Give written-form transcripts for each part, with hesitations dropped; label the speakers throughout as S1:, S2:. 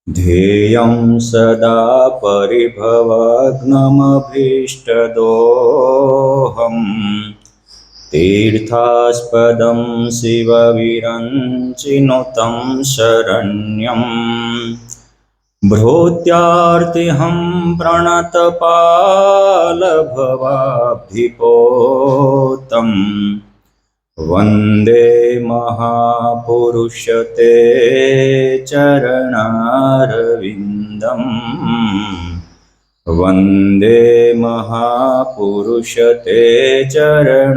S1: ध्येयं सदा परिभवग्नमभीष्टदोहम् तीर्थास्पदं शिवविरञ्चिनुतं शरण्यम् भृत्यार्तिहं प्रणतपालभवाब्धिपोतम् वन्दे महापुरुषते चरणारविन्दम् वन्दे महापुरुषते चरणारविन्दम्।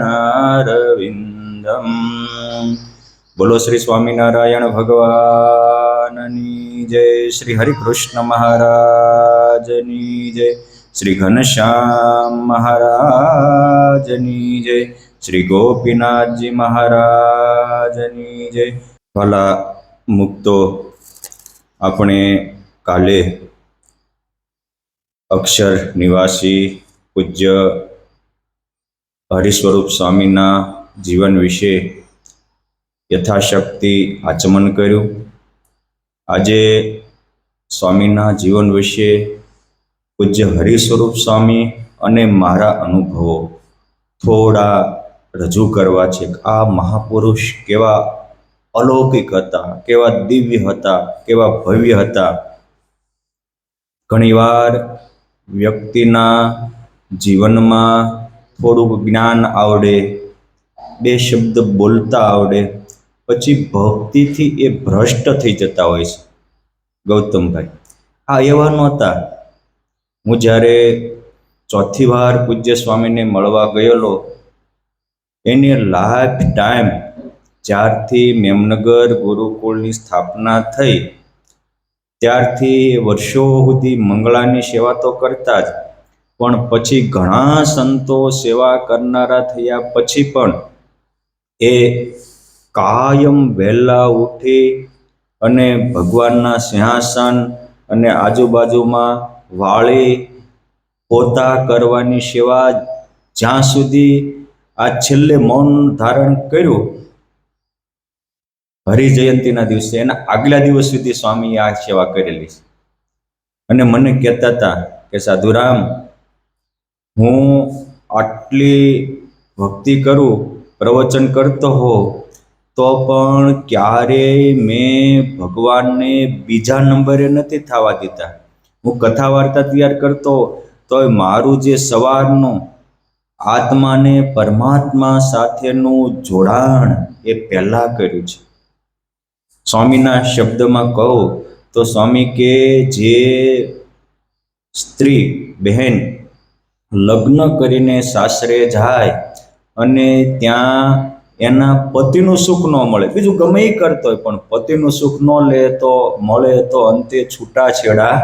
S1: बोलो श्री स्वामीनारायण भगवाननी जय। श्री हरिकृष्ण महाराजनी जय। श्री घनश्याम महाराजनी जय। श्री गोपीनाथ जी महाराजनी जय। भला मुक्तो अपने काले अक्षर निवासी पूज्य हरिस्वरूप स्वामीना जीवन विषे यथाशक्ति आचमन कर्યું। આજે સ્વામીના જીવન વિશે પૂજ્ય હરિસ્વરૂપ સ્વામી અને મારા અનુભવો થોડા રજૂ કરવા છે। આ મહાપુરુષ કેવા અલૌકિક હતા, કેવા દિવ્ય હતા, કેવા ભવ્ય હતા। ઘણીવાર વ્યક્તિના જીવનમાં થોડુંક જ્ઞાન આવડે, બે શબ્દ બોલતા આવડે, પછી ભક્તિથી એ ભ્રષ્ટ થઈ જતા હોય છે। ગૌતમભાઈ આ એવા નહોતા। હું જ્યારે ચોથી વાર પૂજ્ય સ્વામીને મળવા ગયેલો, એને લાઈફ ટાઈમ જ્યારથી મેમનગર ગુરુકુળની સ્થાપના થઈ ત્યારથી વર્ષો સુધી મંગળાની સેવા તો કરતા જ, પણ પછી ઘણા સંતો સેવા કરનારા થયા પછી પણ એ કાયમ વહેલા ઉઠી અને ભગવાનના સિંહાસન અને આજુબાજુમાં વાળી પોતા કરવાની સેવા જ્યાં સુધી આ છેલ્લે મૌન ધારણ કર્યું હરિજયંતીના દિવસે, એના આગલા દિવસ સુધી સ્વામીએ આ સેવા કરેલી છે। અને મને કહેતા હતા કે સાધુરામ, હું આટલી ભક્તિ કરું, પ્રવચન કરતો હો તો પણ ક્યારેય મેં ભગવાનને બીજા નંબરે નથી થવા દીધા। હું કથા વાર્તા તૈયાર કરતો તોય મારું જે સવારનું આત્માને પરમાત્મા સાથેનું જોડાણ એ પહેલાં કર્યું છે। સ્વામીના શબ્દમાં કહું તો સ્વામી કે જે સ્ત્રી બહેન લગ્ન કરીને સાસરે જાય અને ત્યાં એના પતિનું સુખ ન મળે, બીજું ગમે એ કરતો હોય પણ પતિનું સુખ ન લે તો મળે તો અંતે છૂટાછેડા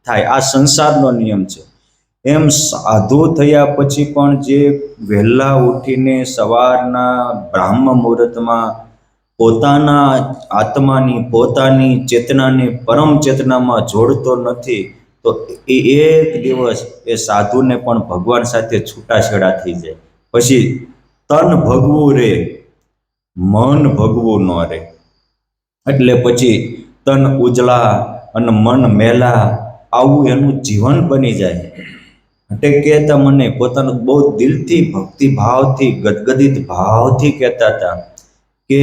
S1: થાય। આ સંસારનો નિયમ છે। એમ સાધુ થયા પછી પણ જે વહેલા ઉઠીને સવારના બ્રાહ્મ મુહૂર્તમાં પોતાના આત્માની, પોતાની ચેતનાને પરમ ચેતનામાં જોડતો નથી તો એ એક દિવસ એ સાધુને પણ ભગવાન સાથે છૂટાછેડા થઈ જાય। પછી તન ભગવું રે, મન ભગવું ન રહે। એટલે પછી તન ઉજળા અને મન મેલા આવું એનું જીવન બની જાય। એટલે કહેતા મને પોતાનું બહુ દિલથી ભક્તિભાવથી ગદગદિત ભાવથી કહેતા હતા કે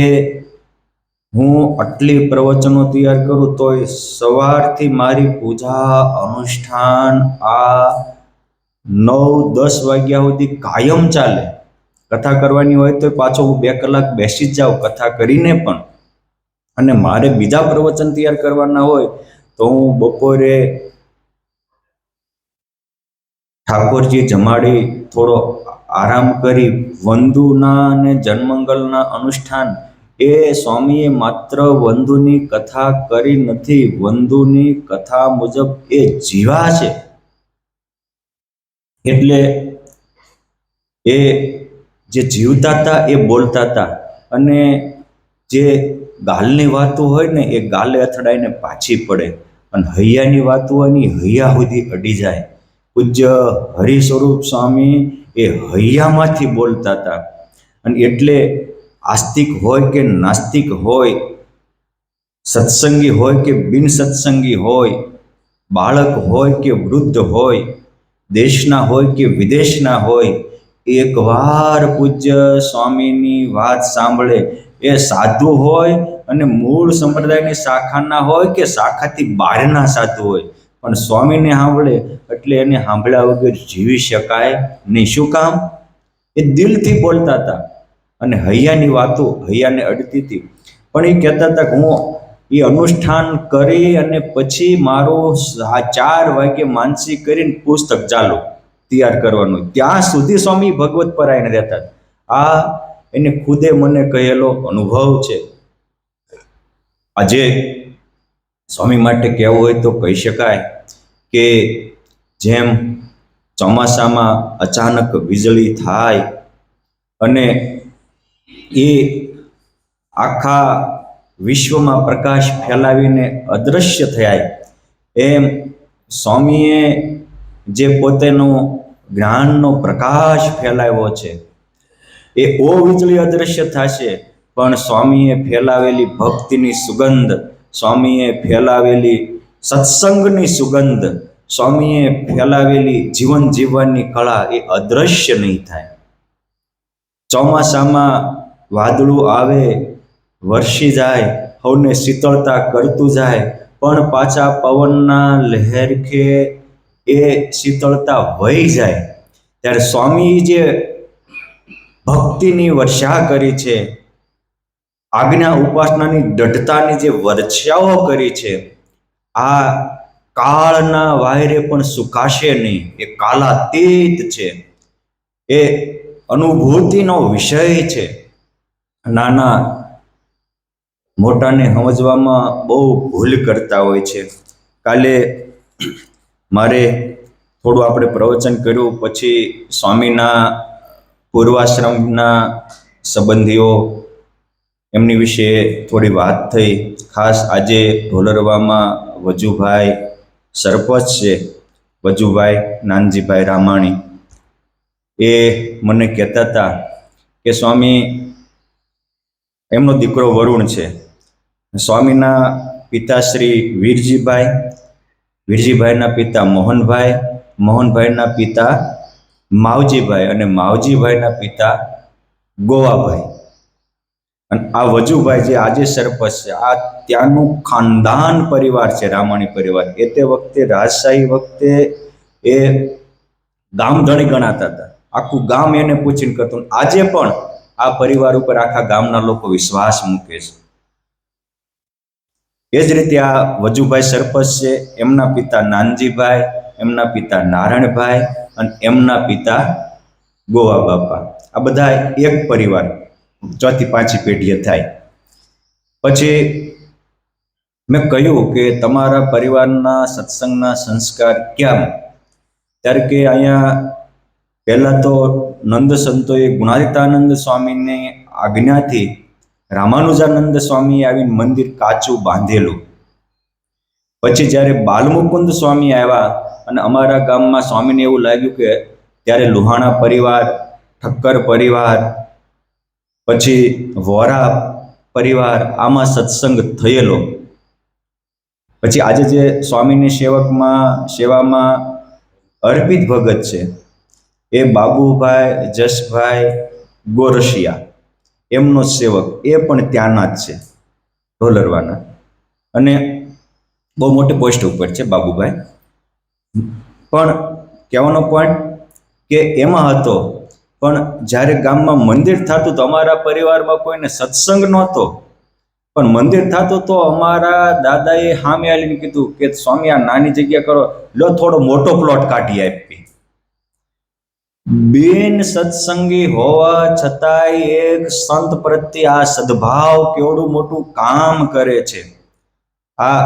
S1: હું આટલી પ્રવચનો તૈયાર કરું તોય સવારથી મારી પૂજા અનુષ્ઠાન આ 9-10 વાગ્યા સુધી કાયમ ચાલે। કથા કરવાની હોય તો પાછો હું 2 કલાક બેસી જ જાઉં કથા કરીને પણ, અને મારે બીજા પ્રવચન તૈયાર કરવાના હોય તો હું બપોરે ઠાકોરજી જમાડી થોડો આરામ કરી વંદુના અને જન્મંગલના અનુષ્ઠાન એ સ્વામીએ માત્ર વંદુની કથા કરી નથી, વંદુની કથા મુજબ એ જીવા છે। એટલે એ જે જીવતા હતા એ બોલતા હતા, અને જે ગાલની વાતો હોય ને એ ગાલે અથડાઈને પાછી પડે, અને હૈયાની વાતો હોય ને હૈયા સુધી અડી જાય। પૂજ્ય હરિસ્વરૂપ સ્વામી એ હૈયામાંથી બોલતા હતા, અને એટલે આસ્તિક હોય કે નાસ્તિક હોય સત્સંગી હોય કે બિન સત્સંગી હોય, બાળક હોય કે વૃદ્ધ હોય, દેશના હોય કે વિદેશના હોય, એકવાર પૂજ્ય સ્વામીની વાત સાંભળે, એ સાધુ હોય અને મૂળ સંપ્રદાયની શાખાના હોય કે શાખાથી બહારના સાધુ હોય, પણ સ્વામીને સાંભળે એટલે એને સાંભળ્યા વગર જીવી શકાય નહીં. શું કામ? એ દિલથી બોલતા હતા અને હૈયાની વાતો હૈયાને અડતી હતી. પણ એ કહેતા હતા કે હું એ અનુષ્ઠાન કરી અને પછી મારું 4 વાગે માનસી કરીને પુસ્તક ચાલુ તૈયાર કરવાનું, ત્યાં સુધી સ્વામી ભગવત પરાયણ રહેતા. આ એને ખુદે મને કહેલો અનુભવ છે. આજે સ્વામી માટે કહેવું હોય તો કહી શકાય કે જેમ ચોમાસામાં અચાનક વીજળી થાય અને એ આખા વિશ્વમાં પ્રકાશ ફેલાવીને અદૃશ્ય થયા, એમ સ્વામીએ જે પોતેનો જ્ઞાનનો પ્રકાશ ફેલાવ્યો છે, એ વીજળી અદૃશ્ય થશે, પણ સ્વામીએ ફેલાવેલી ભક્તિની સુગંધ, સ્વામીએ ફેલાવેલી સત્સંગની સુગંધ, સ્વામીએ ફેલાવેલી જીવન જીવવાની કળા એ અદૃશ્ય નહીં થાય. ચોમાસામાં વાદળું આવે, વરસી જાય, સૌને શીતળતા કરતું જાય, પણ પાછા પવનના લહેરખે એ શીતળતા વહી જાય. ત્યારે સ્વામી જે ભક્તિની વર્ષા કરી છે, આજ્ઞા ઉપાસનાની દઢતાની જે વર્ષાઓ કરી છે, આ કાળના વાયરે પણ સુકાશે નહીં. એ કાલાતીત છે, એ અનુભૂતિનો વિષય છે. નાના મોટાને સમજવામાં બહુ ભૂલ કરતા હોય છે. કાલે મારે થોડું આપણે પ્રવચન કર્યું, પછી સ્વામીના પૂર્વાશ્રમના સંબંધીઓ એમની વિશે થોડી વાત થઈ. ખાસ આજે ઢોલરવામાં વજુભાઈ સરપંચ છે, વજુભાઈ નાનજીભાઈ રામાણી, એ મને કહેતા હતા કે સ્વામી, એમનો દીકરો વરુણ છે, સ્વામીના પિતાશ્રી વીરજીભાઈ, વીરજીભાઈના પિતા મોહનભાઈ, મોહનભાઈના પિતા માવજીભાઈ અને માવજીભાઈના પિતા ગોવાભાઈ, અને આ વજુભાઈ જે આજે સરપંચ છે, આ ત્યાંનું ખાનદાન પરિવાર છે, રામાણી પરિવાર. એ તે વખતે રાજશાહી વખતે એ ગામધણી ગણાતા હતા. આખું ગામ એને પૂછીને કરતું. આજે પણ આ પરિવાર ઉપર આખા ગામના લોકો વિશ્વાસ મૂકે છે. એ જ રીતે આ વજુભાઈ સરપંચ છે, એમના પિતા નાનજીભાઈ, એમના પિતા નારાયણભાઈ અને એમના પિતા ગોવા બાપા. આ બધા એક પરિવાર, ચોથી પાંચી પેઢીએ થાય. પછી મેં કહ્યું કે તમારા પરિવારના સત્સંગના સંસ્કાર ક્યાં? ત્યારે કે અહીંયા પહેલાં તો નંદ સંતોએ ગુણાતીતાનંદ સ્વામીની આજ્ઞાથી રામાનુજાનંદ સ્વામીએ આવીને મંદિર કાચું બાંધેલું. પછી જ્યારે બાલમુકુંદ સ્વામી આવ્યા અને અમારા ગામમાં સ્વામીને એવું લાગ્યું કે ત્યારે લુહાણા પરિવાર, ઠક્કર પરિવાર, પછી વોરા પરિવાર, આમાં સત્સંગ થયેલો. પછી આજે જે સ્વામીની સેવામાં અર્પિત ભગત છે, એ બાબુભાઈ જસભાઈ ગોરસિયા, એમનો સેવક, એ પણ ત્યાંના જ છે, ઢોલરવાના, અને બહુ મોટી પોસ્ટ ઉપર છે બાબુભાઈ. પણ કહેવાનો પોઈન્ટ કે એમાં હતો, પણ જ્યારે ગામમાં મંદિર થતું તો અમારા પરિવારમાં કોઈને સત્સંગ નહોતો, પણ મંદિર થતું તો અમારા દાદાએ સામે આવીને કીધું કે સ્વામી આ નાની જગ્યા કરો, લો થોડો મોટો પ્લોટ કાઢી આપી. બિન સત્સંગી હોવા છતાંય એક સંત પ્રત્યે આ સદભાવ કેવડું મોટું કામ કરે છે. આ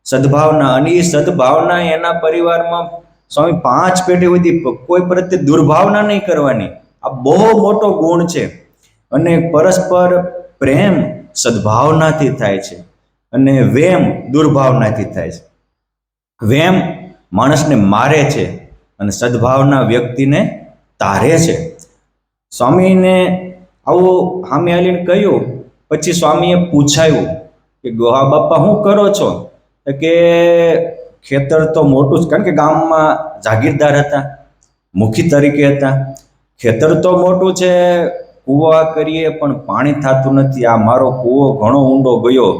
S1: સદભાવના, અને એ સદભાવના એના પરિવારમાં સ્વામી 5 પેઢી સુધી કોઈ પ્રત્યે દુર્ભાવના નહીં કરવાની. આ બહુ મોટો ગુણ છે. અને પરસ્પર પ્રેમ સદભાવનાથી થાય છે, અને વેમ દુર્ભાવનાથી થાય છે. વેમ માણસને મારે છે અને સદભાવના વ્યક્તિને તારે છે. સ્વામીને આવું સામે આવીને કહ્યું. પછી સ્વામીએ પૂછાયું કે ગોહા બાપા શું કરો છો? તો કે ખેતર તો મોટું જ, કારણ કે ગામમાં જાગીરદાર હતા, મુખી તરીકે હતા. ખેતર તો મોટું છે, કૂવા કરીએ પણ પાણી થતું નથી. આ મારો કૂવો ઘણો ઊંડો ગયો,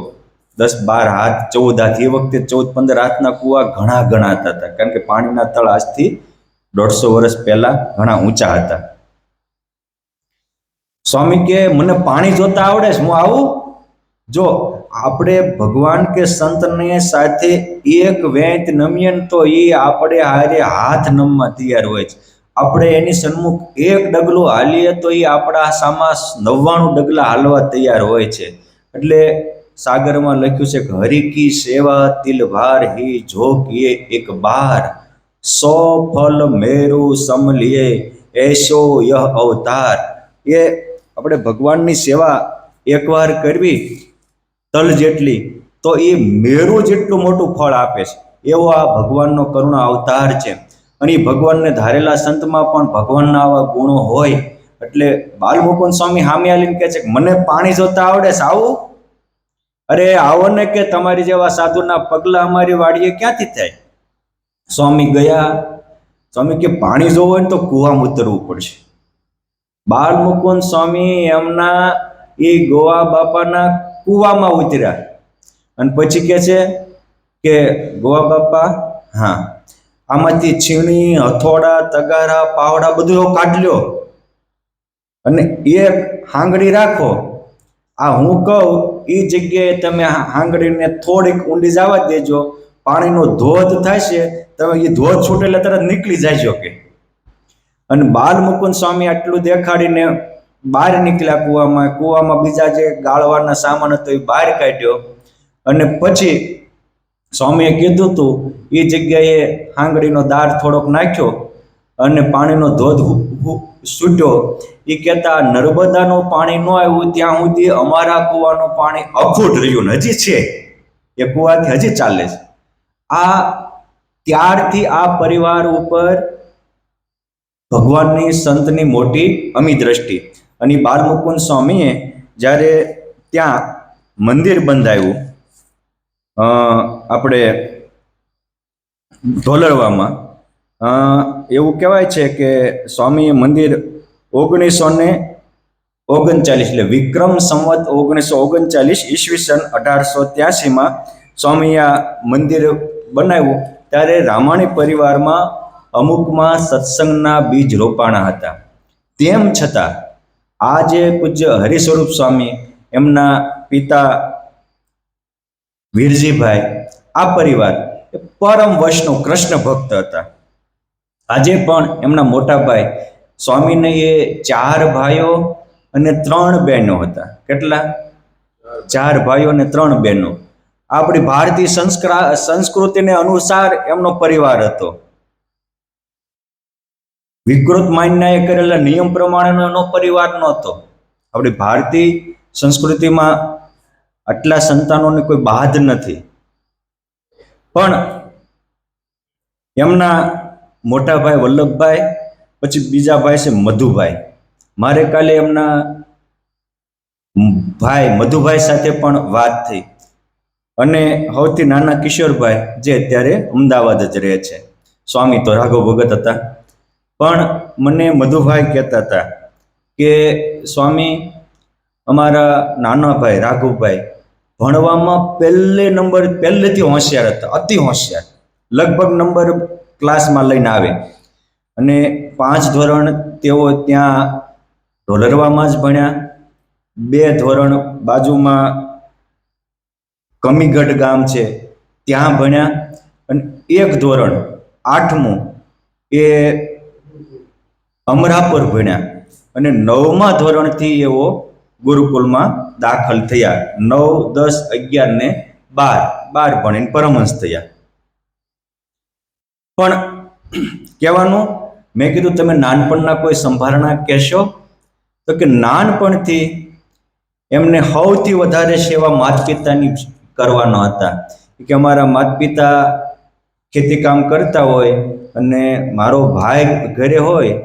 S1: 10-12 હાથ, 14 હાથ, એ વખતે 14-15 હાથના કૂવા ઘણા ગણાતા હતા, કારણ કે પાણીના તળ આજથી 150 વર્ષ પહેલા ઘણા ઊંચા હતા. સ્વામી કે મને પાણી જોતા આવડે છે, હું આવું? જો આપણે ભગવાન કે સંતને સાથે એક વેંત નમીએ તો એ આપણે હારે હાથ નમવા તૈયાર હોય છે. આપણે એની સન્મુખ એક ડગલું હાલીએ તો એ આપણા સામા 99 ડગલા હાલવા તૈયાર હોય છે. એટલે સાગરમાં લખ્યું છે કે હરિ કી સેવા તિલવાર હી જોક એ એક બાર, 100 ફલ મેરુ સમ લીએ એસો યહ અવતાર. એ આપણે ભગવાનની સેવા એકવાર કરવી તલ જેટલી, તો એ મેરુ જેટલું મોટું ફળ આપે છે. એવો આ ભગવાનનો કરુણા અવતાર છે. અને એ ભગવાનને ધારેલા સંતમાં પણ ભગવાનના આવા ગુણો હોય. એટલે બાલમુકુંદ સ્વામી સામે આવીને કહે છે કે મને પાણી જોતા આવડે છે, આવું? અરે આવો ને, કે તમારી જેવા સાધુના પગલા અમારી વાડીએ ક્યાંથી થાય? સ્વામી ગયા. સ્વામી કે પાણી જોવું હોય ને તો કૂવામાં ઉતરવું પડશે. બાલમુકુંદ સ્વામી એમના એ ગોવા બાપાના કૂવામાં ઉતર્યા અને પછી કહે છે કે ગોવા બાપા, હા, આમાંથી છીણી, હથોડા, તગારા, પાવડા બધું કાઢ લ્યો અને એક હાંગડી રાખો. આ હું કહું એ જગ્યાએ તમે હાંગડીને થોડીક ઊંડી જવા દેજો, પાણીનો ધોધ થાય છે, તમે એ ધોધ છૂટે એટલે તરત નીકળી જાય કે. અને બાલમુકુંદ સ્વામી આટલું દેખાડીને બહાર નીકળ્યા કૂવામાં. કૂવામાં બીજા જે ગાળવાના સામાન હતો એ બહાર કાઢ્યો અને પછી સ્વામીએ કીધું હતું એ જગ્યાએ હાંગડીનો દાર થોડોક નાખ્યો અને પાણીનો ધોધ છૂટ્યો. એ કહેતા નર્મદાનું પાણી ન આવ્યું ત્યાં સુધી અમારા કૂવાનું પાણી અખૂટ રહ્યું ને હજી છે, એ કૂવાથી હજી ચાલે છે. આ ત્યારથી આ પરિવાર ઉપર ભગવાનની સંતની મોટી અમી દ્રષ્ટિ. અને બાલમુકુંદ સ્વામીએ જ્યારે ત્યાં મંદિર બંધાયું આપણે ઢોલરવામાં, એવું કહેવાય છે કે સ્વામીએ મંદિર 1939 એટલે વિક્રમ સંવત 1939 ઈસવીસન 1883માં સ્વામીએ આ મંદિર બનાવ્યું. ત્યારે રામાણી પરિવારમાં અમુકમાં સત્સંગના બીજ રોપાણા હતા. તેમ છતાં આ જે પૂજ્ય હરિસ્વરૂપ સ્વામી, એમના પિતા વીરજીભાઈ, આ પરિવાર પરમ વૈષ્ણવ કૃષ્ણ ભક્ત હતા. આજે પણ એમના મોટા ભાઈ સ્વામીને એ 4 ભાઈઓ અને 3 બહેનો હતા. કેટલા? 4 ભાઈઓ અને 3 બહેનો. આપણી ભારતીય સંસ્કૃતિને અનુસાર એમનો પરિવાર હતો. વિકૃત માન્યાએ કરેલા નિયમ પ્રમાણેનો એનો પરિવાર નહોતો. આપણી ભારતીય સંસ્કૃતિમાં આટલા સંતાનોની કોઈ બાદ નથી. પણ એમના મોટા ભાઈ વલ્લભભાઈ, પછી બીજા ભાઈ છે મધુભાઈ. મારે કાલે એમના ભાઈ મધુભાઈ સાથે પણ વાત થઈ. અને સૌથી નાના કિશોરભાઈ, જે અત્યારે અમદાવાદ જ રહે છે. સ્વામી તો રાઘવ ભગત હતા. પણ મને મધુભાઈ કહેતા હતા કે સ્વામી, અમારા નાના ભાઈ રાઘવભાઈ ભણવામાં પહેલેથી હોશિયાર હતા, અતિ હોશિયાર. લગભગ નંબર ક્લાસમાં લઈને આવે. અને 5 ધોરણ તેઓ ત્યાં ઢોલરવામાં જ ભણ્યા. 2 ધોરણ બાજુમાં કમીગઢ ગામ છે ત્યાં ભણ્યા. અને 1 ધોરણ 8મું એ અમરાપુર ભણ્યા. અને 9મા ધોરણથી એઓ ગુરુકુલમાં દાખલ થયા. 9, 10, 11 ને 12 ભણીને પરમહંસ થયા. પણ કહેવાનું, મેં કીધું તમે નાનપણના કોઈ સંભારણા કહેશો? તો કે નાનપણથી એમને સૌથી વધારે સેવા માતા પિતાની કરવાનો હતા. કે અમારા માતા પિતા ખેતી કામ કરતા હોય અને મારો ભાઈ ઘરે હોય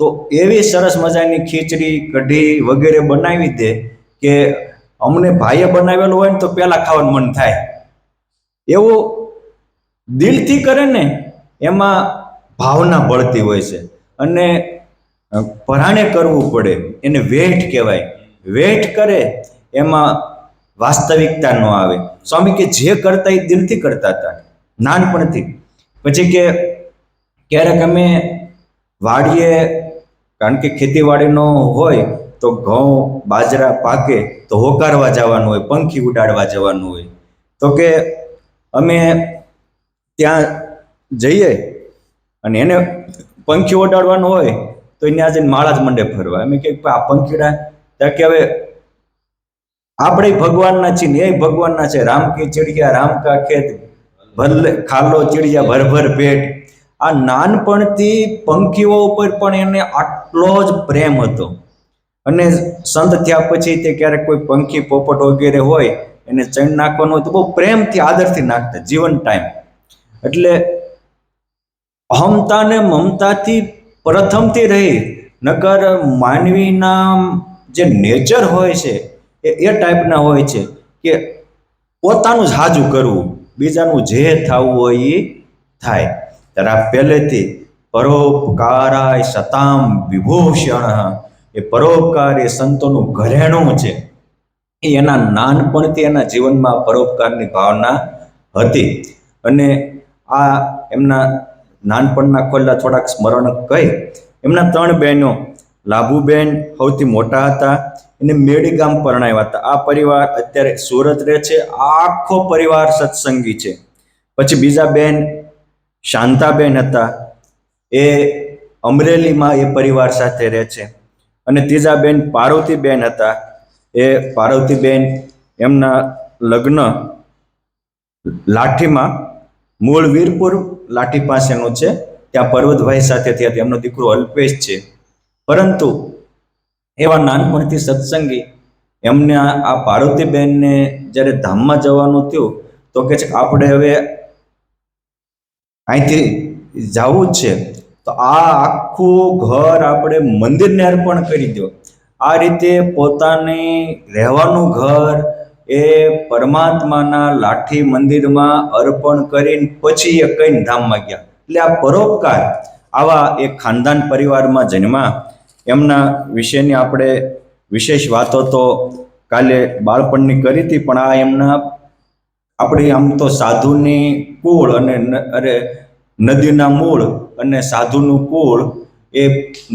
S1: તો એવી સરસ મજાની ખીચડી, કઢી વગેરે બનાવી દે કે અમને ભાઈએ બનાવેલું હોય ને તો પેલા ખાવાનું મન થાય, એવું દિલથી કરે ને એમાં ભાવના બળતી હોય છે. અને પરાણે કરવું પડે એને વેઠ કહેવાય. વેઠ કરે એમાં વાસ્તવિકતા ન આવે. સ્વામી કે જે કરતા એ દિલથી કરતા હતા નાનપણથી. પછી કે ક્યારેક અમે વાડીએ, કારણ કે ખેતીવાડીનો હોય તો ઘઉં બાજરા પાકે તો હોકારવા જવાનું હોય, પંખી ઉડાડવા જવાનું હોય, તો કે અમે ત્યાં જઈએ અને એને પંખી ઉડાડવાનું હોય તો એને આજે માળા જ મંડે ફરવા. અમે કે આ પંખીડા, ત્યાં કે હવે આપણે ભગવાનના છીએ ને એ ભગવાનના છે. રામ કી ચિડિયા રામ કા ખેત, ભલે ખાલો ચિડિયા ભર ભર પેટ. આ નાનપણથી પંખીઓ ઉપર પણ એને આટલો જ પ્રેમ હતો. અને સંત થયા પછી તે ક્યારેક કોઈ પંખી પોપટ વગેરે હોય એને ચણ નાખવાનું હોય તો બહુ પ્રેમથી આદરથી નાખતા જીવન ટાઈમ. એટલે અહમતા ને મમતાથી પ્રથમથી રહી, નકર માનવીના જે નેચર હોય છે એ ટાઈપના હોય છે કે પોતાનું જ હાજું કરવું, બીજાનું જે થવું હોય એ થાય. ત્યારે આ પહેલેથી પરોપકારાય સતામ વિભૂષણ, એ પરોપકાર એ સંતોનું ઘરેણું છે. એ એના નાનપણથી એના જીવનમાં પરોપકારની ભાવના હતી. અને આ એમના નાનપણના ખોલ્લા થોડાક સ્મરણ કહી. એમના 3 બહેનો, લાભુબેન સૌથી મોટા હતા, એને મેડી ગામ પરણાવ્યા હતા. આ પરિવાર અત્યારે સુરત રહે છે. આખો પરિવાર સત્સંગી છે. પછી બીજા બેન શાંતાબેન હતા, એ અમરેલીમાં એ પરિવાર સાથે રહે છે. અને ત્રીજા બેન પાર્વતીબેન હતા, એ પાર્વતીબેન એમના લગ્ન લાઠીમાં, મૂળ વીરપુર લાઠી પાસેનું છે, ત્યાં પર્વતભાઈ સાથે થયા હતા. એમનો દીકરો અલ્પેશ છે. પરંતુ એવા નાનપણથી સત્સંગી એમને આ પાર્વતીબેનને જ્યારે ધામમાં જવાનું થયું તો કે છે આપણે હવે અહીંથી જવું જ છે, તો આ આખું ઘર આપણે મંદિરને અર્પણ કરી દો. આ રીતે પોતાની રહેવાનું ઘર એ પરમાત્માના લાઠી મંદિરમાં અર્પણ કરીને પછી એ કઈ ધામમાં ગયા. એટલે આ પરોપકાર આવા એક ખાનદાન પરિવારમાં જન્મા. એમના વિશેની આપણે વિશેષ વાતો તો કાલે બાળપણની કરી હતી, પણ આ એમના આપણે આમ તો સાધુની કુળ અને નદીના મૂળ અને સાધુનું કુળ એ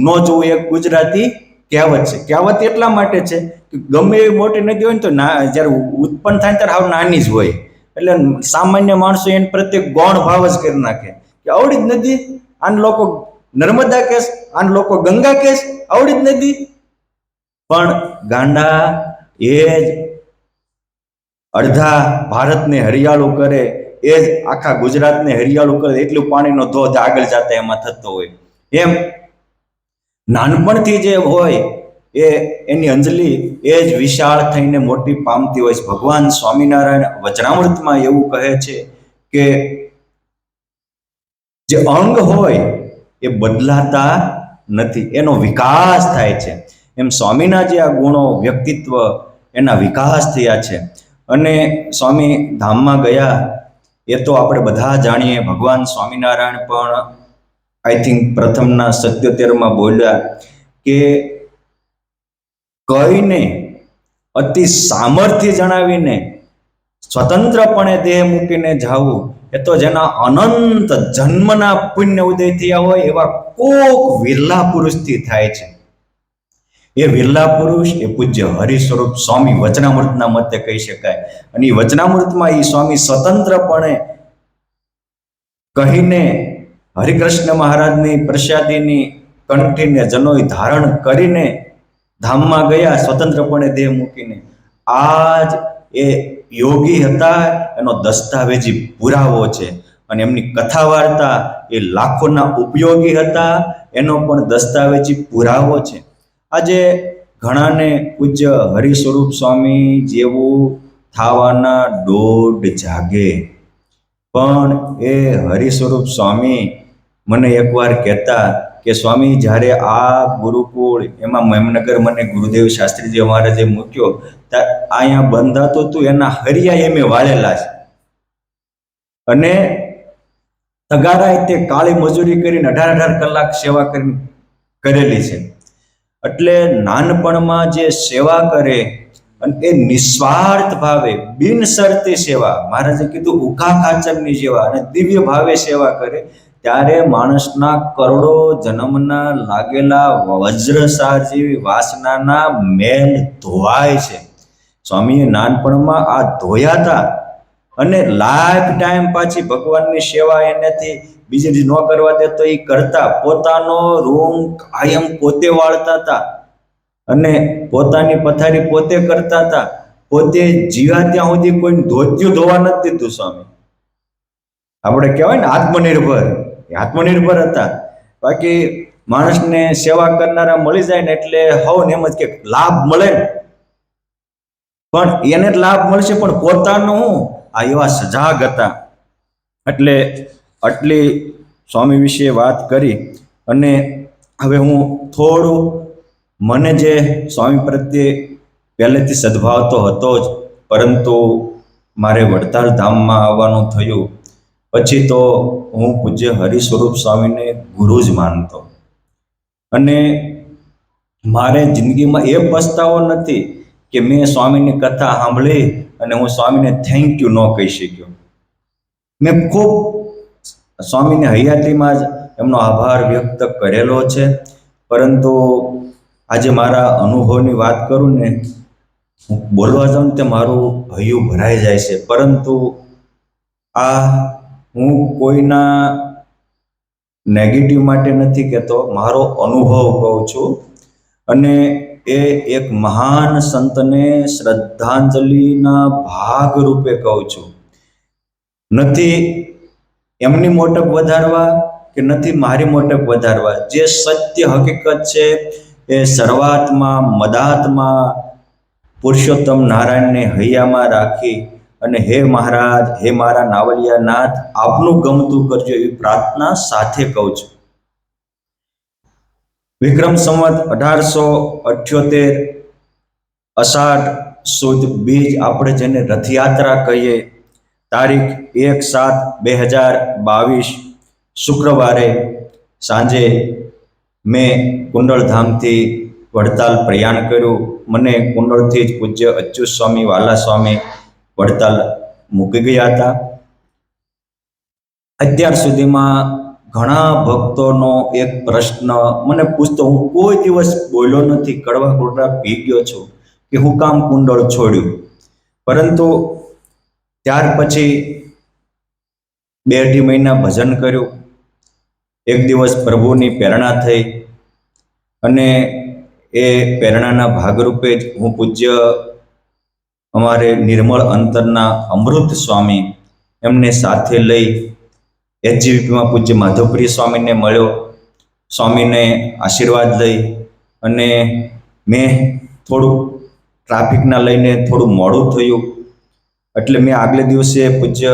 S1: ન જોવું એક ગુજરાતી કહેવત છે. કહેવત એટલા માટે છે કે ગમે એવી મોટી નદી હોય ને તો જ્યારે ઉત્પન્ન થાય ત્યારે હાવ નાની જ હોય. એટલે સામાન્ય માણસો એને પ્રત્યે ગૌણ ભાવ જ કરી નાખે કે આવડી જ નદી, આન લોકો નર્મદા કેસ, આન લોકો ગંગા કેસ, આવડી જ નદી. પણ ગાંડા એ જ અડધા ભારતને હરિયાળું કરે, એ જ આખા ગુજરાતને હરિયાળું કરે, એટલું પાણીનો ધોધ આગળ જતા એમાં થતો હોય. એમ નાનપણથી જે હોય એ એની અંજલિ એ જ વિશાળ થઈને મોટી પામતી હોય છે. ભગવાન સ્વામિનારાયણ વચનામૃતમાં એવું કહે છે કે જે અંગ હોય એ બદલાતા નથી, એનો વિકાસ થાય છે. એમ સ્વામીના જે આ ગુણો, વ્યક્તિત્વ, એના વિકાસ થયા છે. અને સ્વામી ધામમાં ગયા એ તો આપણે બધા જાણીએ. ભગવાન સ્વામિનારાયણ પણ આઈ થિંક પ્રથમના 77માં બોલ્યા કે કહીને અતિ સામર્થ્ય જણાવીને સ્વતંત્રપણે દેહ મૂકીને જાવું એ તો જેના અનંત જન્મના પુણ્ય ઉદય થયા હોય એવા કોક વિરલા પુરુષથી થાય છે. એ વિરલા પુરુષ એ પૂજ્ય હરિસ્વરૂપ સ્વામી વચનામૃતના મતે કહી શકાય. અને એ વચનામૃતમાં એ સ્વામી સ્વતંત્રપણે કહીને હરિકૃષ્ણ મહારાજની પ્રસાદીની કંઠીને જનોઈ ધારણ કરીને ધામમાં ગયા, સ્વતંત્રપણે દેહ મૂકીને. આજ એ યોગી હતા એનો દસ્તાવેજી પુરાવો છે. અને એમની કથા વાર્તા એ લાખોના ઉપયોગી હતા એનો પણ દસ્તાવેજી પુરાવો છે. આજે ઘણાને પૂજ્ય હરિસ્વરૂપ સ્વામી જેવું થવાના દોઢ જાગે, પણ એ હરિસ્વરૂપ સ્વામી મને એકવાર કહેતા કે સ્વામી જ્યારે આ ગુરુકુળ એમાં મેમનગર મને ગુરુદેવ શાસ્ત્રીજી મહારાજે મૂક્યો, અહીંયા બંધાતું હતું એના હરિયા એમે વાળેલા છે, અને તગારાએ તે કાળી મજૂરી કરીને 18-18 કલાક સેવા કરેલી છે. એટલે નાનપણમાં જે સેવા કરે અને એ નિસ્વાર્થ ભાવે બિનશરતી સેવા, મહારાજે કીધું ઉખા ખાચરની સેવા અને દિવ્ય ભાવે સેવા કરે, ત્યારે માણસના કરોડો જન્મના લાગેલા વજ્રસાર જેવી વાસનાના મેલ ધોવાય છે. સ્વામીએ નાનપણમાં આ ધોયા હતા, અને લાઈફ ટાઈમ પાછી ભગવાનની સેવા એનાથી બીજી ન કરવા દે તો એ કરતા. પોતાનો રૂમ કાયમ પોતે વાળતા હતા, અને પોતાની પથારી પોતે કરતા હતા. પોતે જીવ્યા ત્યાં સુધી કોઈ ધોતિયું ધોવા નથી દીધું સ્વામી. આપણે કહેવાય ને આત્મનિર્ભર હતા. બાકી માણસને સેવા કરનારા મળી જાય ને એટલે હવને એમ જ કે લાભ મળે ને, પણ એને લાભ મળશે, પણ પોતાનું આ એવા સજાગ હતા. એટલે આટલી સ્વામી વિશે વાત કરી, અને હવે હું થોડું, મને જે સ્વામી પ્રત્યે પહેલેથી સદભાવ તો હતો જ, પરંતુ મારે વડતાલ ધામમાં આવવાનું થયું પછી તો હું પૂજ્ય હરિસ્વરૂપ સ્વામીને ગુરુ જ માનતો, અને મારે જિંદગીમાં એ પસ્તાવો નથી કે મેં સ્વામીની કથા સાંભળી અને હું સ્વામીને થેન્ક યુ ન કહી શક્યો. મેં ખૂબ સ્વામીની હયાતીમાં જ એમનો આભાર વ્યક્ત કરેલો છે, પરંતુ આજે મારા અનુભવની વાત કરું ને, હું બોલવા જાઉં તે મારું હૈયું ભરાઈ જાય છે. પરંતુ આ હું કોઈના નેગેટિવ માટે નથી કહેતો, મારો અનુભવ કહું છું, અને એ એક મહાન સંતને શ્રદ્ધાંજલિના ભાગ રૂપે કહું છું. નથી એમની મોટપ વધારવા કે નથી મારી મોટપ વધારવા. જે સત્ય હકીકત છે એ શરૂઆતમાં મદાતમાં પુરુષોત્તમ નારાયણને હૈયામાં રાખી અને હે મહારાજ, હે મારા નાવલિયા નાથ, આપનું ગમતું કરજો એવી પ્રાર્થના સાથે કહું છું. વિક્રમ સંવત 1878 અષાઢ સુદ બીજ, આપણે જેને રથયાત્રા કહીએ, તારીખ 1/7/2022 શુક્રવારે સાંજે મેં કુંડળધામથી વડતાલ પ્રયાણ કર્યું. મને કુંડળથી જ પૂજ્ય અચ્યુત સ્વામી વાલા સ્વામી વડતાલ મૂકી ગયા હતા. અત્યાર સુધીમાં ઘણા ભક્તોનો એક પ્રશ્ન મને પૂછતો, હું કોઈ દિવસ બોલ્યો નથી, કડવા કોટડા પી ગયો છું કે હું કામ કુંડળ છોડ્યું. પરંતુ ત્યાર પછી 2-2.5 મહિના ભજન કર્યું. એક દિવસ પ્રભુની પ્રેરણા થઈ, અને એ પ્રેરણાના ભાગરૂપે જ હું પૂજ્ય અમારે નિર્મળ અંતરના અમૃત સ્વામી એમને સાથે લઈ એચજીવીપીમાં પૂજ્ય માધવપ્રિય સ્વામીને મળ્યો. સ્વામીને આશીર્વાદ લઈ, અને મેં થોડુંક ટ્રાફિકના લઈને થોડું મોડું થયું, એટલે મેં આગલે દિવસે પૂજ્ય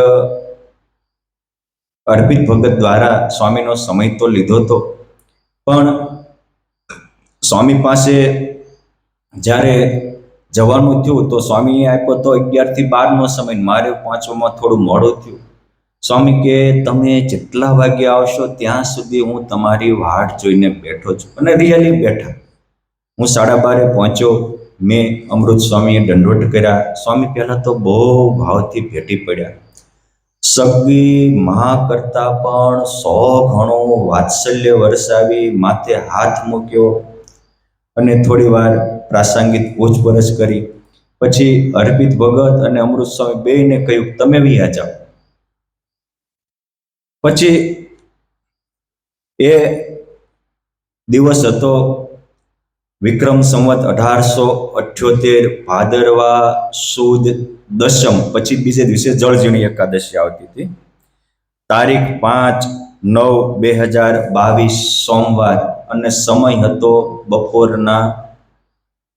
S1: અર્પિત ભગત દ્વારા સ્વામીનો સમય તો લીધો હતો, પણ સ્વામી પાસે જ્યારે જવાનું થયું તો સ્વામીએ આપ્યો તો 11 થી 12નો સમય, મારે પહોંચવામાં થોડું મોડું થયું. સ્વામી કે તમે જેટલા વાગે આવશો ત્યાં સુધી હું તમારી વાટ જોઈને બેઠો છું, અને રિયલી બેઠા. હું 12:30 પહોંચ્યો. મેં અમૃત સ્વામીએ દંડવત કર્યા. સ્વામી પહેલાં તો બહુ ભાવથી ભેટી પડ્યા. સગી મા કરતા પણ 100 ગણું વાત્સલ્ય વરસાવી માથે હાથ મૂક્યો, અને થોડી વાર પ્રાસંગિક પૂછપરછ કરી. પછી અર્પિત ભગત અને અમૃત સ્વામી બેયને કહ્યું, તમે વહી જાઓ. પછી એ દિવસ હતો વિક્રમ સંવત 1878 ભાદરવા સુદ દશમ. પછી બીજે દિવસે જળઝીણી એકાદશી આવતી હતી. તારીખ 5/9/2022 સોમવાર, અને સમય હતો બપોરના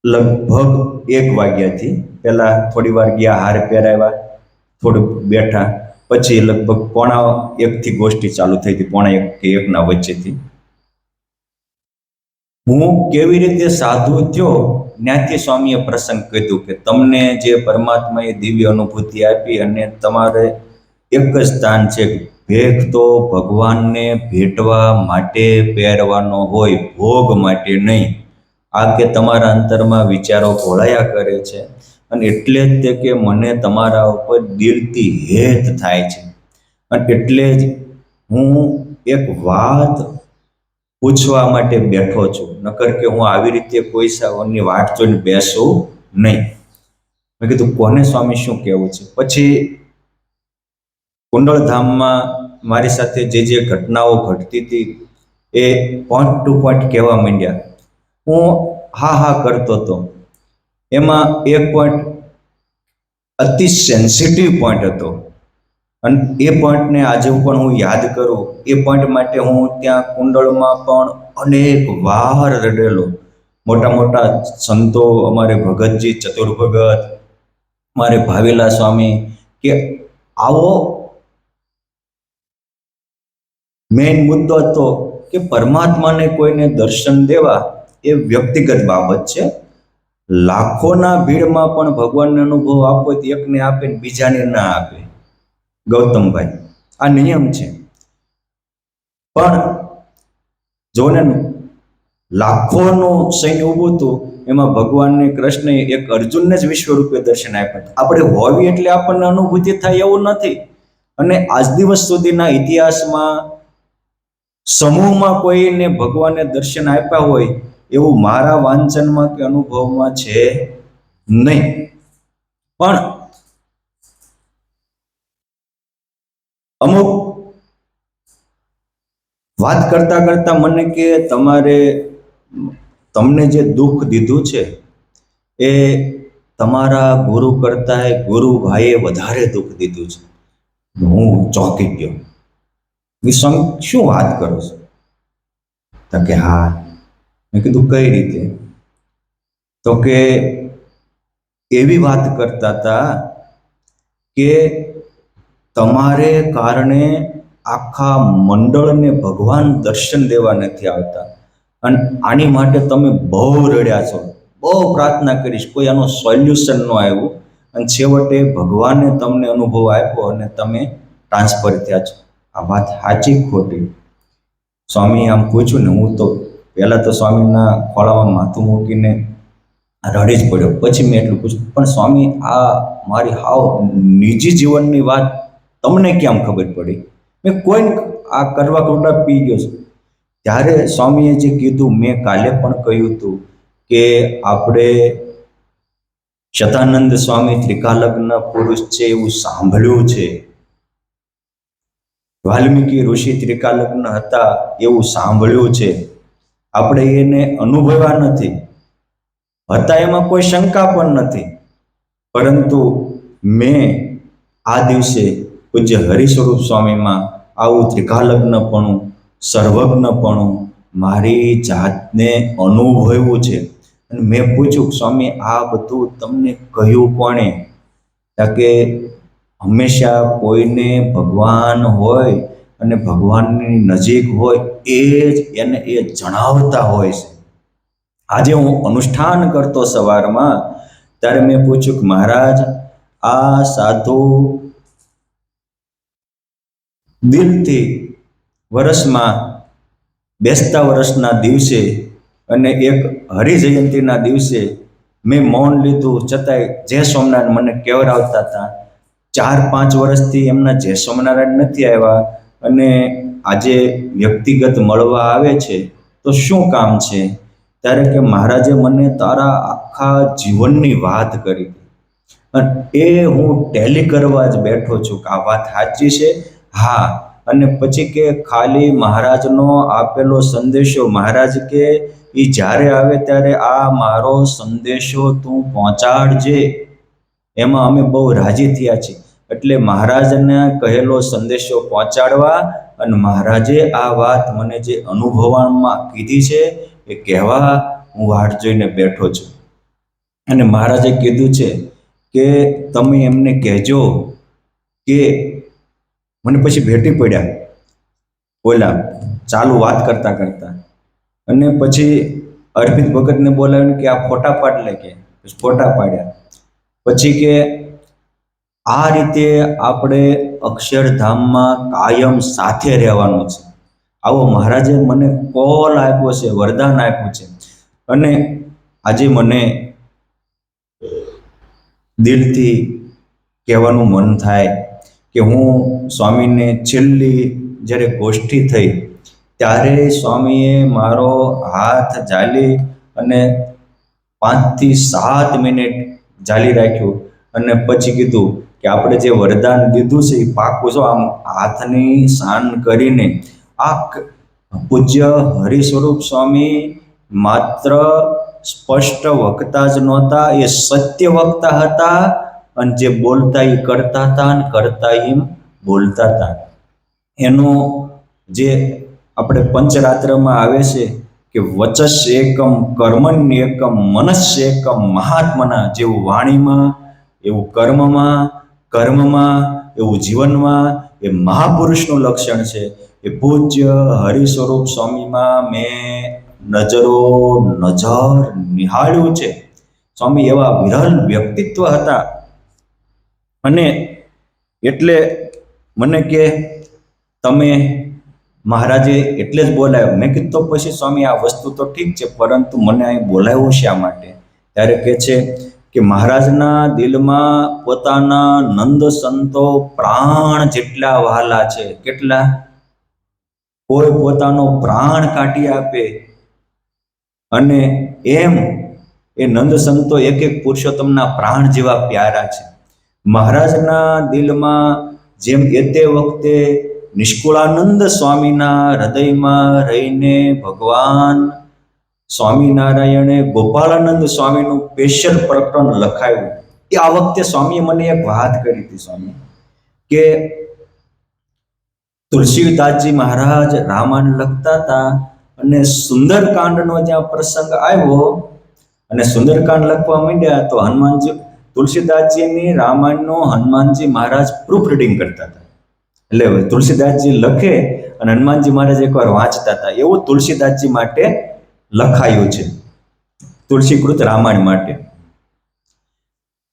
S1: લગભગ 1 વાગ્યાથી. પહેલા થોડી વાર ગયા, હાર પહેરાવ્યા, થોડુંક બેઠા. પછી લગભગ 1:45 થી ગોષ્ઠી ચાલુ થઈ હતી, 1:45 કે 1ના વચ્ચેથી. હું કેવી રીતે સાધુ થયો, ત્યાંથી સ્વામીએ પ્રસંગ કીધું કે તમને જે પરમાત્માએ દિવ્ય અનુભૂતિ આપી અને તમારે એક જ સ્થાન છે, ભેખ તો ભગવાનને ભેટવા માટે પહેરવાનો હોય, ભોગ માટે નહીં. આ કે તમારા અંતરમાં વિચારો ઘોળાયા કરે છે અને એટલે જ તે કે મને તમારા ઉપર દિલથી હેત થાય છે. અને એટલે જ હું એક વાત પૂછવા માટે બેઠો છું, નકર કે હું આવી રીતે કોઈ સાવરની વાટ જોઈને બેસું નહીં. મેં કીધું કોને સ્વામી શું કહેવું છે. પછી કુંડળધામમાં મારી સાથે જે જે ઘટનાઓ ઘટતી હતી એ પોઈન્ટ ટુ પોઈન્ટ કહેવા માંડ્યા. હું હા હા કરતો હતો. એમાં એક પોઈન્ટ અતિ સેન્સિટિવ પોઈન્ટ હતો અને એ પોઈન્ટને આજે પણ હું યાદ કરું. એ પોઈન્ટ માટે હું ત્યાં કુંડળમાં પણ અનેક વાર રડેલો. મોટા મોટા સંતો, અમારે ભગતજી ચતુર ભગત, મારે ભાવેલા સ્વામી, કે આવો મેઇન મુદ્દો હતો કે પરમાત્માને કોઈને દર્શન દેવા એ વ્યક્તિગત બાબત છે. લાખોના ભીડમાં પણ ભગવાનનો અનુભવ આપવો તો એકને આપે ને બીજાને ના આપે. ગૌતમભાઈ, આ નિયમ છે. પણ જોને લાખોનું સૈન્ય ઊભું હતું, એમાં ભગવાનને કૃષ્ણએ એક અર્જુનને જ વિશ્વ રૂપે દર્શન આપ્યા. આપણે હોવી એટલે આપણને અનુભૂતિ થાય એવું નથી. અને આજ દિવસ સુધીના ઇતિહાસમાં સમૂહમાં કોઈને ભગવાને દર્શન આપ્યા હોય એવું મારા વાંચનમાં કે અનુભવમાં છે નહીં. પણ અમુક વાત કરતા કરતા મને કે તમને જે દુઃખ દીધું છે એ તમારા ગુરુ કરતા ગુરુ ભાઈએ વધારે દુઃખ દીધું છે. હું ચોંકી ગયો. વિસંગ શું વાત કરો છો? તો કે હા. મેં કીધું કઈ રીતે? તો કે એવી વાત કરતા હતા કે તમારે કારણે આખા મંડળને ભગવાન દર્શન દેવા નથી આવતા અને આની માટે તમે બહુ રડ્યા છો, બહુ પ્રાર્થના કરીશ, કોઈ આનું સોલ્યુશન ન આવ્યું અને છેવટે ભગવાને તમને અનુભવ આપ્યો અને તમે ટ્રાન્સફર થયા છો. આ વાત સાચી ખોટી? સ્વામી આમ પૂછ્યું ને, હું તો પહેલાં તો સ્વામીના ખોળામાં માથું મૂકીને રડી જ પડ્યો. પછી મેં એટલું પૂછ્યું, પણ સ્વામી આ મારી હાવ નિજી જીવનની વાત તમને કેમ ખબર પડી? મેં કોઈ આ કરવા ખોટા પી ગયો છું. ત્યારે સ્વામીએ જે કીધું, મેં કાલે પણ કહ્યું હતું કે આપણે શતાનંદ સ્વામી ત્રિકાલગ્ન પુરુષ છે એવું સાંભળ્યું છે, વાલ્મીકી ઋષિ ત્રિકાલગ્ન હતા એવું સાંભળ્યું છે. આપણે એને અનુભવ્યા નથી, હતા એમાં કોઈ શંકા પણ નથી. પરંતુ મેં આ દિવસે પૂજ્ય હરિસ્વરૂપ સ્વામીમાં આવું ત્રિકાલગ્નપણું, સર્વજ્ઞપણું મારી જાતને અનુભવ્યું છે. અને મેં પૂછ્યું, સ્વામી આ બધું તમને કહ્યું કોણે? કે હંમેશા કોઈને ભગવાન હોય અને ભગવાનની નજીક હોય એ જ એને એ જણાવતા હોય છે. આજે હું અનુષ્ઠાન કરતો સવારમાં, ત્યારે મેં પૂછ્યું કે મહારાજ આ સાધુ દિલથી વર્ષમાં બેસતા વર્ષના દિવસે અને એક હરિજયંતીના દિવસે મેં મૌન લીધું, છતાંય જય સ્વામિનારાયણ મને કેવડાવતા હતા. 4-5 વર્ષથી એમના જય સ્વામિનારાયણ નથી આવ્યા અને આજે વ્યક્તિગત મળવા આવે છે તો શું કામ છે? ત્યારે કે મહારાજે મને તારા આખા જીવનની વાત કરી અને એ હું ટેલી કરવા જ બેઠો છું કે આ વાત સાચી છે. હા. અને પછી કે ખાલી મહારાજનો આપેલો સંદેશો, મહારાજ કે એ જ્યારે આવે ત્યારે આ મારો સંદેશો તું પહોંચાડજે, એમાં અમે બહુ રાજી થયા છીએ. એટલે મહારાજને કહેલો સંદેશો પહોંચાડવા અને મહારાજે આ વાત મને જે અનુભવવામાં કીધી છે એ કહેવા હું વાટ જોઈને બેઠો છું. અને મહારાજે કીધું છે કે તમે એમને કહેજો કે મને પછી ભેટી પડ્યા ઓલા ચાલુ વાત કરતા કરતા. અને પછી અર્પિત ભગતને બોલાવીને કે આ ફોટા પાડ લે, કે ફોટા પાડ્યા. પછી કે આ રીતે આપણે અક્ષરધામમાં કાયમ સાથે રહેવાનું છે. આવો મહારાજે મને કોલ આપ્યો છે, વરદાન આપ્યું છે. અને આજે મને દિલથી કહેવાનું મન થાય કે હું સ્વામીને છેલ્લી જ્યારે ગોષ્ઠી થઈ ત્યારે સ્વામીએ મારો હાથ ઝાલી અને 5 થી 7 મિનિટ ઝાલી રાખ્યું અને પછી કીધું કે આપણે જે વરદાન દીધું છે એ પાકું છો. આમ હાથની શાન કરીને આ પૂજ્ય હરિ સ્વરૂપ સ્વામી માત્ર સ્પષ્ટ વક્તા જ નહોતા, એ સત્ય વક્તા હતા. અને જે બોલતા એ કરતા હતા અને કરતા એમ બોલતા હતા. એનો જે આપણે પંચરાત્રમાં આવે છે કે વચસ એકમ કર્મણ્ય એકમ મનસ્ય એકમ મહાત્મના, જેવું વાણીમાં એવું કર્મમાં, કર્મમાં એવું જીવનમાં એ મહાપુરુષનું લક્ષણ છે. એ પૂજ્ય હરિ સ્વરૂપ સ્વામીમાં મેં નજર નિહાળ્યું છે. સ્વામી એવા વિરલ વ્યક્તિત્વ હતા. અને એટલે મને કે તમે મહારાજે એટલે જ બોલાવ્યો. મેં કીધું તો પછી સ્વામી આ વસ્તુ તો ઠીક છે, પરંતુ મને અહીં બોલાવ્યો શા માટે? ત્યારે કહે છે કે મહારાજના દિલમાં પોતાના નંદ સંતો પ્રાણ જેટલા વહાલા છે. કેટલા? કોઈ પોતાનો પ્રાણ કાઢી આપે. અને એમ એ નંદ સંતો એક એક પુરુષોત્તમના પ્રાણ જેવા પ્યારા છે. મહારાજના દિલમાં જેમ એ તે વખતે નિષ્કુળાનંદ સ્વામીના હૃદયમાં રહીને ભગવાન સ્વામિનારાયણે ગોપાળાનંદ સ્વામીનું સ્પેશિયલ પ્રકરણ લખાયું. એ આ વખતે સ્વામીએ મને એક વાત કરી હતી સ્વામી, કે તુલસીદાસજી મહારાજ રામાયણ લખતા હતા અને સુંદરકાંડનો જ્યાં પ્રસંગ આવ્યો અને સુંદરકાંડ લખવા માંડ્યા તો હનુમાનજી તુલસીદાસજીની રામાયણનો હનુમાનજી મહારાજ પ્રૂફ રીડિંગ કરતા હતા. એટલે તુલસીદાસજી લખે અને હનુમાનજી મહારાજ એકવાર વાંચતા હતા. એવું તુલસીદાસજી માટે લખાયું છે, તુલસીકૃત રામાયણ માટે.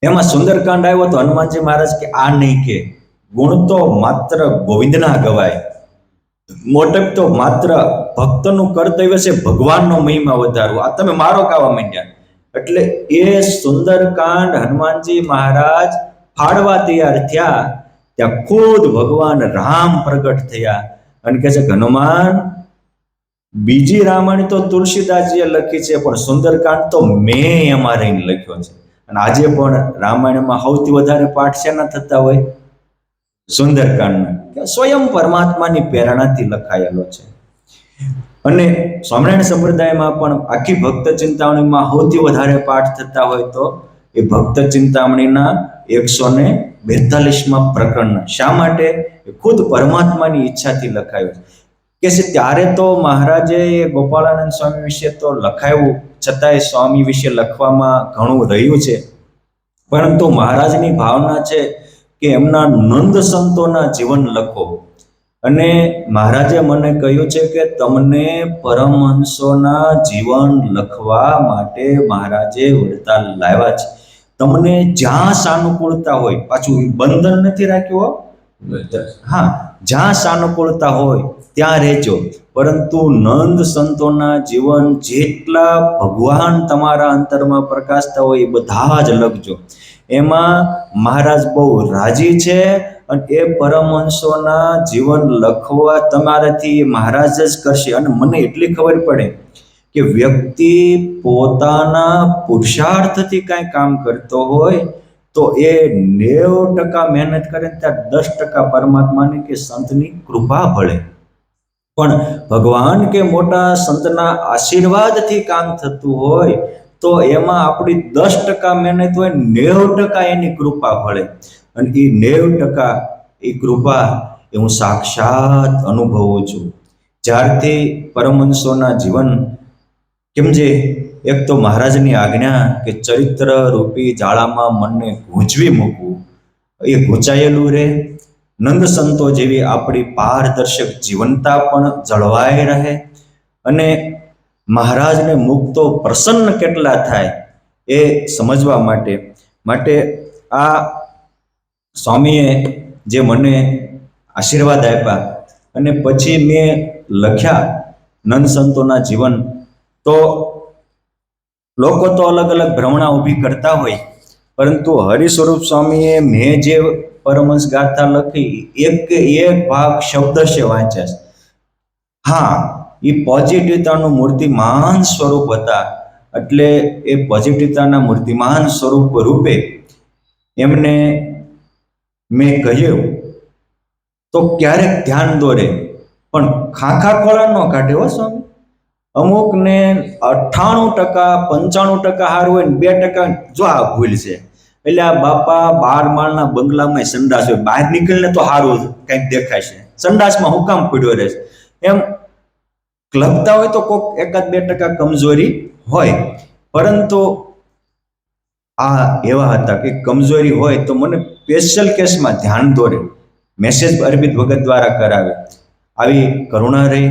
S1: એમાં સુંદરકાંડ આવ્યો તો હનુમાનજી મહારાજ કે આ નહીં, કે ગુણ તો માત્ર ગોવિંદના ગવાય, મોટપ તો માત્ર ભક્તનું કર્તવ્ય છે ભગવાનનો મહિમા વધારવો. આ તમે મારો ગાવા માંડ્યા. એટલે એ સુંદરકાંડ હનુમાનજી મહારાજ ફાડવા તૈયાર થયા ત્યાં ખુદ ભગવાન રામ પ્રગટ થયા અને કહે છે કે હનુમાન, બીજી રામાયણ તો તુલસીદાસજીએ લખી છે, પણ સુંદરકાંડ તો મેં અમારે લખ્યો છે. અને આજે પણ રામાયણમાં સૌથી વધારે પાઠ શેના થતા હોય? સુંદરકાંડના. સ્વયં પરમાત્માની પ્રેરણાથી લખાયેલો છે. અને સ્વામિનારાયણ સંપ્રદાયમાં પણ આખી ભક્ત ચિંતામણીમાં સૌથી વધારે પાઠ થતા હોય તો એ ભક્ત ચિંતામણીના 142માં પ્રકરણ. શા માટે? ખુદ પરમાત્માની ઈચ્છાથી લખાયું કે છે. ત્યારે તો મહારાજે ગોપાળાનંદ સ્વામી વિશે તો લખાયું, છતાંય સ્વામી વિશે લખવામાં ઘણું રહ્યું છે. પરંતુ મહારાજની ભાવના છે કે એમના નંદ સંતોના જીવન લખો. અને મહારાજે મને કહ્યું છે કે તમને પરમહંસોના જીવન લખવા માટે મહારાજે વડતાલ લાવ્યા છે. તમને જ્યાં સાનુકૂળતા હોય, પાછું બંધન નથી રાખ્યું, હા, જ્યાં સાનુકૂળતા હોય ત્યાં રહેજો, પરંતુ નંદ સંતોના જીવન જેટલા ભગવાન તમારા અંતરમાં પ્રકાશતા હોય એ બધા જ લખજો. એમાં મહારાજ બહુ રાજી છે. અને એ પરમહંસોના જીવન લખવા તમારાથી મહારાજ જ કરશે. અને મને એટલી ખબર પડે કે વ્યક્તિ પોતાના પુરુષાર્થથી કાંઈ કામ કરતો હોય તો એ 90% મહેનત કરે ત્યાં 10% પરમાત્માની કે સંતની કૃપા ભળે. પણ ભગવાન કે મોટા સંતના આશીર્વાદથી કામ થતું હોય તો એમાં આપણી 10% મહેનત હોય, 90% એની કૃપા ભળે. અને એ 90% એ કૃપા એ હું સાક્ષાત અનુભવું છું જ્યારથી પરમહંસોના જીવન. કેમ જે એક તો મહારાજની આજ્ઞા કે ચરિત્ર રૂપી જાળામાં મનને ગૂંચવી મૂકવું, એ ગૂંચાયેલું રહે. નંદ સંતો જેવી આપણી પારદર્શક જીવનતા પણ જળવાઈ રહે. અને મહારાજને મુક્તો પ્રસન્ન કેટલા થાય એ સમજવા માટે આ સ્વામીએ જે મને આશીર્વાદ આપ્યા અને પછી મેં લખ્યા નંદ સંતોના જીવન, તો લોકો તો અલગ અલગ ભ્રમણા ઊભી કરતા હોય, પરંતુ હરિ સ્વરૂપ સ્વામીએ મેં જે પરમહંસ ગાથા લખી એક એક ભાગ શબ્દશે વાંચ્યા છે. હા, એ પોઝિટિવતાનું મૂર્તિમાન સ્વરૂપ હતા, એટલે એ પોઝિટિવતાના મૂર્તિમાન સ્વરૂપ રૂપે એમને મેં કહ્યું તો ક્યારેક ધ્યાન દોરે, પણ ખાખા ખોળા ન કાઢે હો સ્વામી. અમુક ને 98% 95% સારું હોય ને 2% જો આ ભૂલ છે. એટલે આ બાપા 12 માળના બંગલામાં સંડાસ હોય, બહાર નીકળીને તો સારું કંઈક દેખાય છે, સંડાસમાં હું કામ પડ્યો રહે એમ લખતા હોય તો કોઈક 1-2% કમજોરી હોય, પરંતુ આ એવા હતા કે કમજોરી હોય તો મને સ્પેશિયલ કેસમાં ધ્યાન દોરે, મેસેજ અરવિંદ ભગત દ્વારા કરાવે. આવી કરુણા રહી.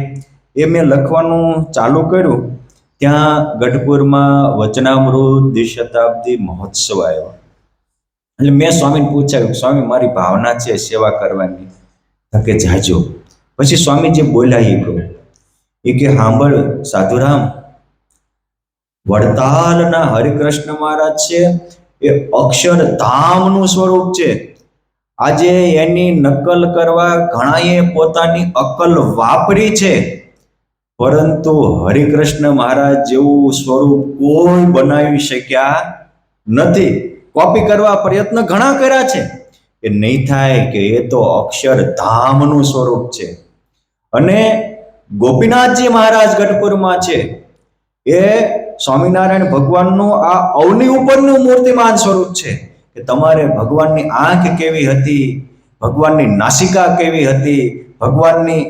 S1: એ મેં લખવાનું ચાલુ કર્યું ત્યાં ગઢપુરમાં વચનામૃત દ્વિશતાબ્દી મહોત્સવ આવ્યો. એટલે મેં સ્વામીને પૂછ્યું, સ્વામી મારી ભાવના છે સેવા કરવાની, કે જાજો. પછી સ્વામી જે બોલ્યા એ કહું, એ કે સાંભળ સાધુરામ, વડતાલના હરિકૃષ્ણ મહારાજ છે એ અક્ષરધામનું સ્વરૂપ છે. આજે એની નકલ કરવા ઘણાએ પોતાની અકલ વાપરી છે, પરંતુ હરિકૃષ્ણ મહારાજ જેવું સ્વરૂપ કોઈ બનાવી શક્યા નથી. કોપી કરવા પ્રયત્ન ઘણા કર્યા છે, એ નહીં થાય કે એ તો અક્ષરધામનું સ્વરૂપ છે. અને ગોપીનાથજી મહારાજ ગઢપુરમાં છે, એ સ્વામિનારાયણ ભગવાનનું આ અવની ઉપરનું મૂર્તિમાન સ્વરૂપ છે. કે તમારે ભગવાનની આંખ કેવી હતી, ભગવાનની નાસિકા કેવી હતી, ભગવાનની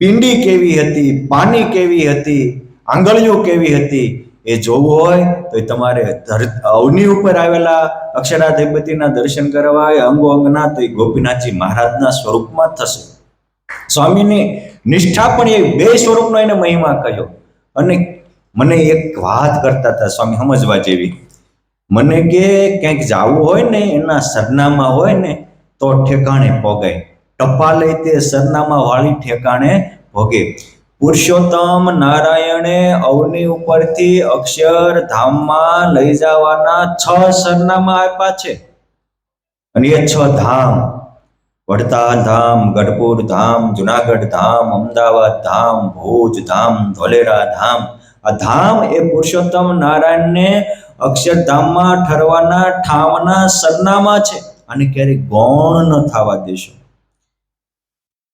S1: પિંડી કેવી હતી, પાની કેવી હતી, આંગળીઓ કેવી હતી, એ જોવું હોય તો તમારે અવની ઉપર આવેલા અક્ષરાધિપતિના દર્શન કરવા હોય, અંગો અંગના, તો એ ગોપીનાથજી મહારાજના સ્વરૂપમાં થશે. સ્વામીની નિષ્ઠા પણ એ બે સ્વરૂપનો એને મહિમા કહ્યો. અને મને એક વાત કરતા હતા સ્વામી સમજવા જેવી. મને કે ક્યાંક જવું હોય ને, એના સરનામા હોય ને તો ઠેકાણે પોગાય, ટપાલે તે સરનામા વાળી ઠેકાણે ભોગે. પુરુષોત્તમ નારાયણે અવની ઉપરથી અક્ષરધામમાં લઈ જવાના 6 સરનામા આપ્યા છે. અને એ 6 ધામ, વડતાલ ધામ, ગઢપુર ધામ, જુનાગઢ ધામ, અમદાવાદ ધામ, ભુજ ધામ, ધોલેરા ધામ. આ ધામ એ પુરુષોત્તમ નારાયણને અક્ષરધામમાં ઠરવાના ઠામના સરનામા છે. અને ક્યારેય ગૌણ ન થવા દેશો.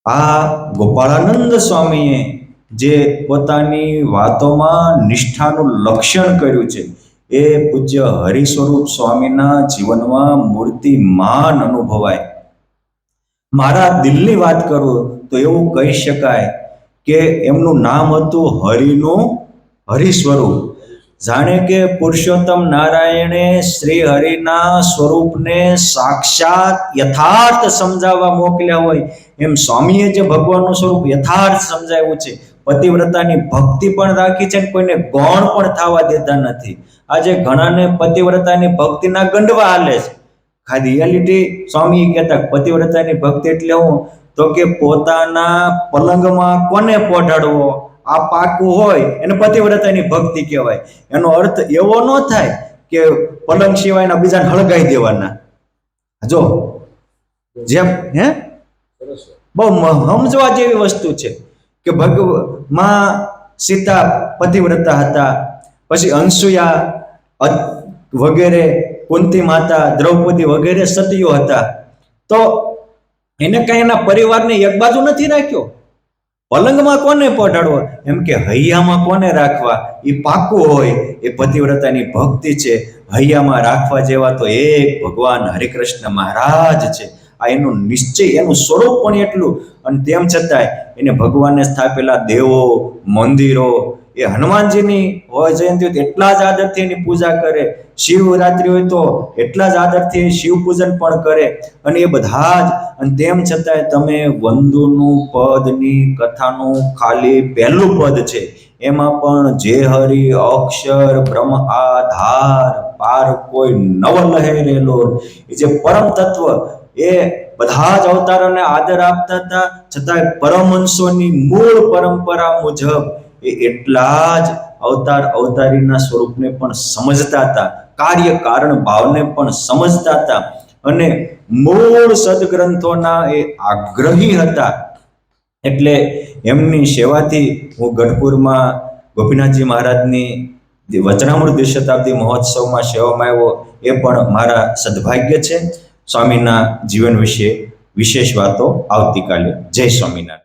S1: આ ગોપાળાનંદ સ્વામીએ જે પોતાની વાતોમાં નિષ્ઠાનું લક્ષણ કર્યું છે, એ પૂજ્ય હરિ સ્વરૂપ સ્વામીના જીવનમાં મૂર્તિમાન અનુભવાય. મારા દિલની વાત કરું તો એવું કહી શકાય કે એમનું નામ હતું હરિનું હરિ સ્વરૂપ. જાણે કે પુરુષોત્તમ નારાયણે શ્રી હરિના સ્વરૂપને સાક્ષાત યથાર્થ સમજાવવા મોકલ્યા હોય, એમ સ્વામીએ જે ભગવાનનું સ્વરૂપ યથાર્થ સમજાવ્યું છે. પતિવ્રતાની ભક્તિ પણ રાખી છે, કોઈને ગૌણ પણ થવા દેતા નથી. આજે ઘણાને પતિવ્રતાની ભક્તિના ગંડવા હાલે છે. ખાલી રિયાલિટી સ્વામી કહેતા પતિવ્રતાની ભક્તિ એટલે હું, તો કે પોતાના પલંગમાં કોને પોઢાડવો આ પાકું હોય એને પતિવ્રતાની ભક્તિ કહેવાય. એનો અર્થ એવો ન થાય કે પલંગ સિવાયના બીજાને હળગાઈ દેવાના. જો જેમ બહુ સમજવા જેવી વસ્તુ છે કે માં સીતા પતિવ્રતા હતા, પછી અંશુયા વગેરે, કુંતી માતા, દ્રૌપદી વગેરે સતીઓ હતા. તો એને કઈ એના પરિવારને એક બાજુ નથી રાખ્યો. પલંગમાં કોને પહોંચાડવો એમ કે હૈયામાં કોને રાખવા એ પાકું હોય એ પતિવ્રતાની ભક્તિ છે. હૈયામાં રાખવા જેવા તો એક ભગવાન હરિકૃષ્ણ મહારાજ છે. આ એનું નિશ્ચય, એનું સ્વરૂપ પણ એટલું. અને તેમ છતાંય એને ભગવાનને સ્થાપેલા દેવો, મંદિરો, એ હનુમાનજીની હોય જયંતિ હોય તો એટલા જ આદરથી એની પૂજા કરે. શિવરાત્રિ હોય તો એટલા જ આદરથી શિવ પૂજન પણ કરે. અને એ બધા જ, અને તેમ છતાંય તમે વંદુનું પદની કથાનું ખાલી પહેલું પદ છે એમાં પણ જે હરિ અક્ષર બ્રહ્મ આધાર પાર કોઈ નવ લહેરેલો, એ જે પરમ તત્વ એ બધા જ અવતારોને આદર આપતા હતા, છતાંય પરમહંસોની મૂળ પરંપરા મુજબ એ એટલા જ અવતારીના સ્વરૂપને પણ સમજતા હતા, કાર્ય કારણ ભાવને પણ સમજતા હતા અને મૂળ સદગ્રંથોના એ આગ્રહી હતા. એટલે એમની સેવાથી હું ગઢપુરમાં ગોપીનાથજી મહારાજની વચનામૃત દ્વિશતાબ્દી મહોત્સવમાં સેવામાં આવ્યો, એ પણ મારા સદભાગ્ય છે. સ્વામીના જીવન વિશે વિશેષ વાતો આવતીકાલે. જય સ્વામિનારાયણ.